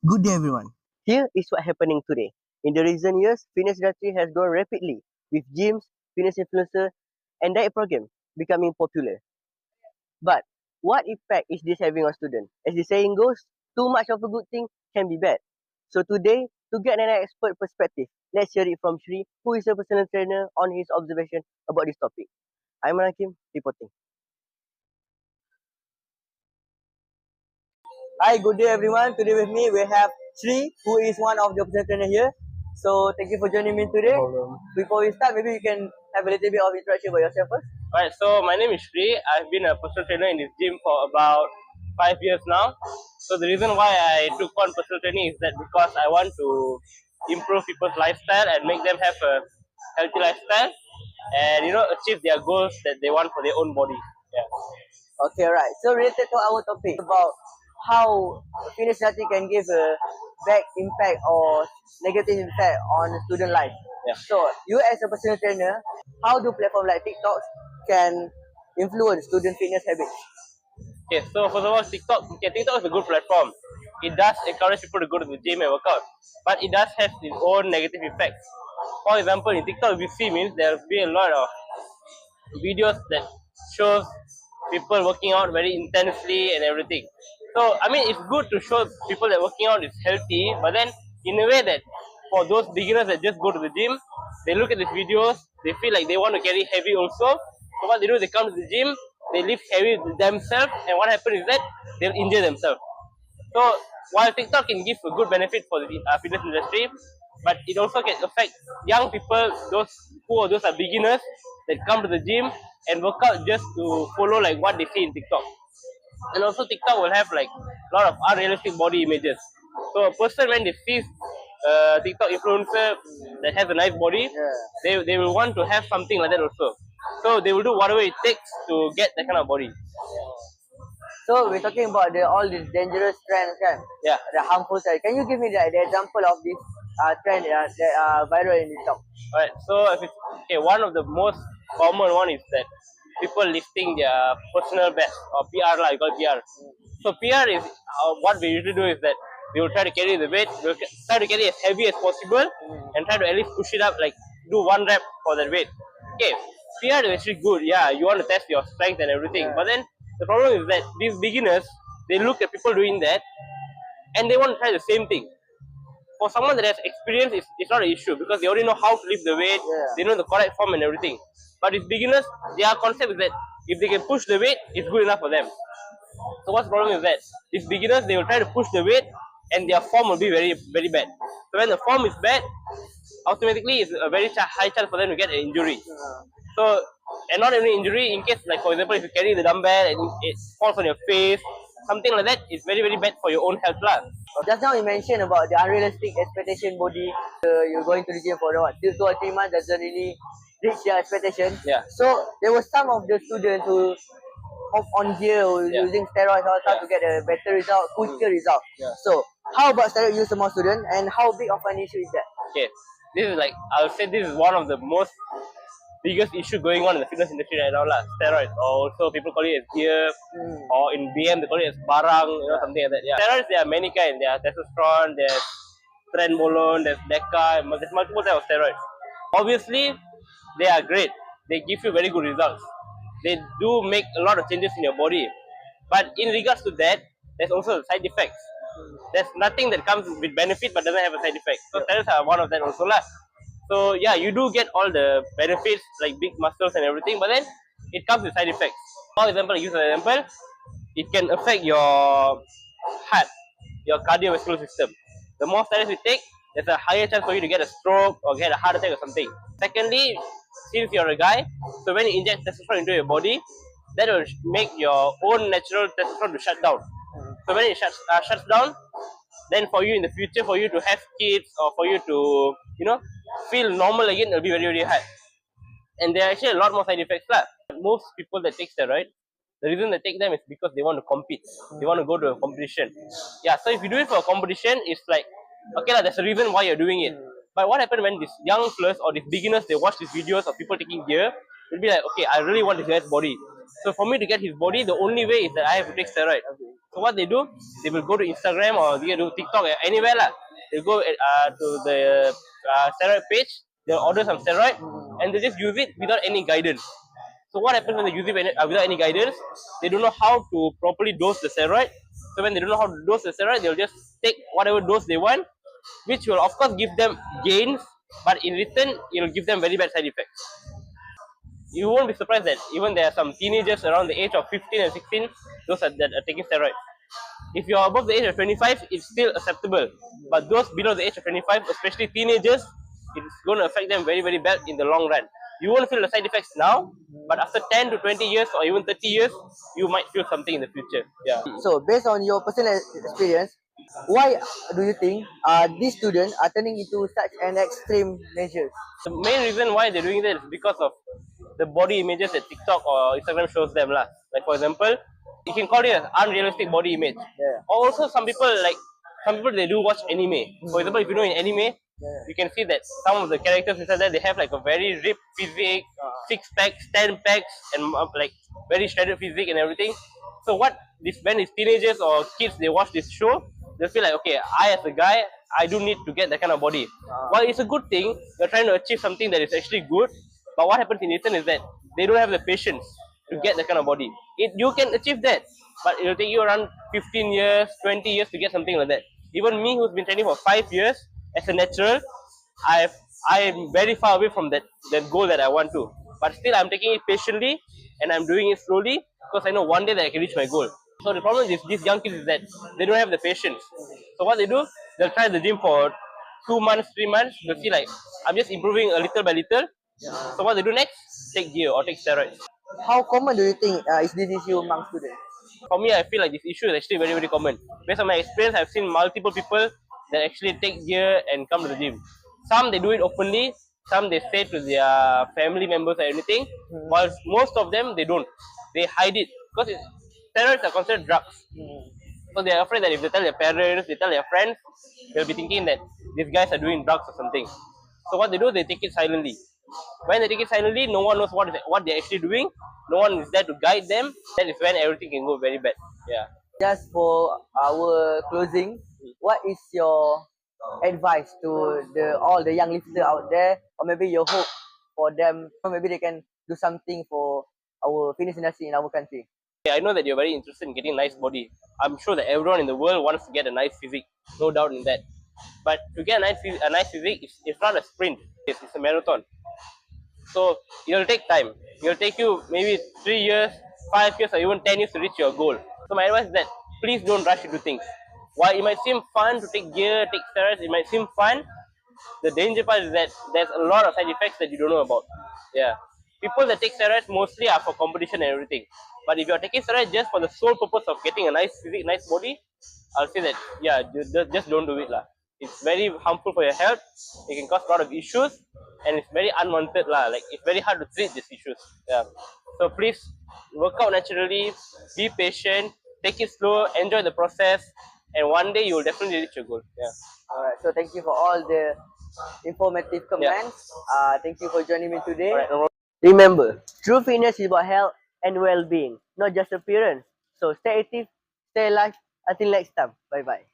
Good day everyone. Here is what happening today. In the recent years, fitness industry has grown rapidly with gyms, fitness influencers and diet program becoming popular. But what effect is this having on students? As the saying goes, too much of a good thing can be bad. So today, to get an expert perspective, let's hear it from Shri, who is a personal trainer, on his observation about this topic. I'm HAKIM reporting. Hi, good day everyone. Today with me we have Shri, who is one of the personal trainer here. So thank you for joining me today. Before we start, maybe you can have a little bit of introduction about yourself first. Alright, so my name is Shri. I've been a personal trainer in this gym for about 5 years now. So the reason why I took on personal training is that because I want to improve people's lifestyle and make them have a healthy lifestyle and achieve their goals that they want for their own body. Yeah. Okay, right. So related to our topic about how fitness industry can give a bad impact or negative impact on student life. Yeah. So you as a personal trainer, how do platforms like TikTok can influence student fitness habits? Okay, so first of all, TikTok is a good platform. It does encourage people to go to the gym and work out, but it does have its own negative effects. For example, in TikTok, we see means there will be a lot of videos that shows people working out very intensely and everything. So I mean, it's good to show people that working out is healthy, but then in a way that for those beginners that just go to the gym, they look at these videos, they feel like they want to carry heavy also. So what they do, they come to the gym, they lift heavy themselves, and what happens is that they'll injure themselves. So while TikTok can give a good benefit for the fitness industry, but it also can affect young people, those are beginners that come to the gym and work out just to follow like what they see in TikTok. And also TikTok will have like a lot of unrealistic body images. So a person when they see TikTok influencer that has a nice body, they will want to have something like that also. So they will do whatever it takes to get that kind of body. So we're talking about all these dangerous trends, kan? Yeah. The harmful side. Can you give me the example of this trend that are viral in TikTok? Alright, so one of the most common one is that people lifting their personal best or PR like PR. So PR is what we usually do is that we will try to carry the weight, we will try to carry as heavy as possible and try to at least push it up, like do one rep for that weight. Okay, PR is actually good, yeah, you want to test your strength and everything, but then the problem is that these beginners, they look at people doing that and they want to try the same thing. For someone that has experience, it's not an issue because they already know how to lift the weight, they know the correct form and everything. But with beginners, their concept is that if they can push the weight, it's good enough for them. So what's the problem is that these beginners, they will try to push the weight and their form will be very, very bad. So when the form is bad, automatically it's a very high chance for them to get an injury. So, and not only injury, in case like for example, if you carry the dumbbell and it falls on your face, something like that, it's very, very bad for your own health. Just now you mentioned about the unrealistic expectation body. You're going to the gym for what, 2 or 3 months doesn't really reach their expectation. Yeah. So there were some of the students who hop on gear using steroids all time to get a better result, quicker result. So how about steroid use among students and how big of an issue is that? Okay, this is like, I'll say this is one of the most biggest issue going on in the fitness industry right now, steroids. Or also people call it as gear, or in BM they call it as barang, something like that. Yeah. Steroids, there are many kinds. There are testosterone, there's trenbolone, there's deca, there's multiple types of steroids. Obviously, they are great. They give you very good results. They do make a lot of changes in your body. But in regards to that, there's also side effects. There's nothing that comes with benefit but doesn't have a side effect. So steroids are one of that also lah. So yeah, you do get all the benefits like big muscles and everything, but then it comes with side effects. For example, use an example, it can affect your heart, your cardiovascular system. The more steroids you take, there's a higher chance for you to get a stroke or get a heart attack or something. Secondly, since you're a guy, so when you inject testosterone into your body, that will make your own natural testosterone to shut down. So when it shuts down, then for you in the future, for you to have kids or for you to, feel normal again, it'll be very, very hard. And there are actually a lot more side effects. Most people that take steroids, the reason they take them is because they want to compete. They want to go to a competition. Yeah, so if you do it for a competition, it's like, okay, that's the reason why you're doing it. But what happens when these young players or these beginners, they watch these videos of people taking gear, they'll be like, okay, I really want this guy's body. So for me to get his body, the only way is that I have to take steroids. So what they do, they will go to Instagram or they do TikTok anywhere lah. They go to the steroid page. They'll order some steroid and they just use it without any guidance. So what happens when they use it without any guidance? They don't know how to properly dose the steroid. So when they don't know how to dose the steroid, they'll just take whatever dose they want, which will of course give them gains, but in return, it will give them very bad side effects. You won't be surprised that even there are some teenagers around the age of 15 and 16, that are taking steroids. If you are above the age of 25, it's still acceptable. But those below the age of 25, especially teenagers, it's going to affect them very, very bad in the long run. You won't feel the side effects now, but after 10 to 20 years or even 30 years, you might feel something in the future. Yeah. So based on your personal experience, why do you think these students are turning into such an extreme measures? The main reason why they're doing that is because of the body images that TikTok or Instagram shows them lah. Like for example, you can call it an unrealistic body image. Yeah. Or also some people they do watch anime. For example, if you know in anime, you can see that some of the characters inside there, they have like a very ripped physique, 6 packs, 10 packs, and like very shredded physique and everything. So when these teenagers or kids they watch this show, they feel like, okay, I as a guy, I do need to get that kind of body. While it's a good thing, you're trying to achieve something that is actually good, but what happens in return is that they don't have the patience to get that kind of body. You can achieve that, but it will take you around 15 years, 20 years to get something like that. Even me, who's been training for 5 years as a natural, I am very far away from that goal that I want to. But still, I'm taking it patiently and I'm doing it slowly because I know one day that I can reach my goal. So the problem with these young kids is that they don't have the patience. So what they do, they'll try the gym for 2 months, 3 months. They'll see like, I'm just improving a little by little. So what they do next, take gear or take steroids. How common do you think is this issue among students? For me, I feel like this issue is actually very, very common. Based on my experience, I've seen multiple people that actually take gear and come to the gym. Some they do it openly, some they say to their family members or anything, while most of them they don't. They hide it because steroids are considered drugs. So they're afraid that if they tell their parents, they tell their friends, they'll be thinking that these guys are doing drugs or something. So what they do, they take it silently. When they take it silently, no one knows what they're actually doing. No one is there to guide them. That is when everything can go very bad. Yeah. Just for our closing, what is your advice to all the young listeners out there, or maybe your hope for them, or maybe they can do something for our fitness industry in our country? I know that you're very interested in getting a nice body. I'm sure that everyone in the world wants to get a nice physique. No doubt in that. But to get a nice physique, it's not a sprint. It's a marathon. So it'll take time. It'll take you maybe 3 years, 5 years, or even 10 years to reach your goal. So my advice is that please don't rush into things. While it might seem fun to take gear, take steroids, it might seem fun. The danger part is that there's a lot of side effects that you don't know about. Yeah. People that take steroids mostly are for competition and everything. But if you're taking steroids just for the sole purpose of getting a nice physique, nice body, I'll say that, yeah, just don't do it lah. It's very harmful for your health. It can cause a lot of issues, and it's very unwanted lah. Like it's very hard to treat these issues. Yeah. So please work out naturally, be patient, take it slow, enjoy the process, and one day you will definitely reach your goal. Yeah. Alright, so thank you for all the informative comments. Thank you for joining me today. Alright, no problem. Remember, true fitness is about health and well-being, not just appearance. So stay active, stay alive. Until next time. Bye-bye.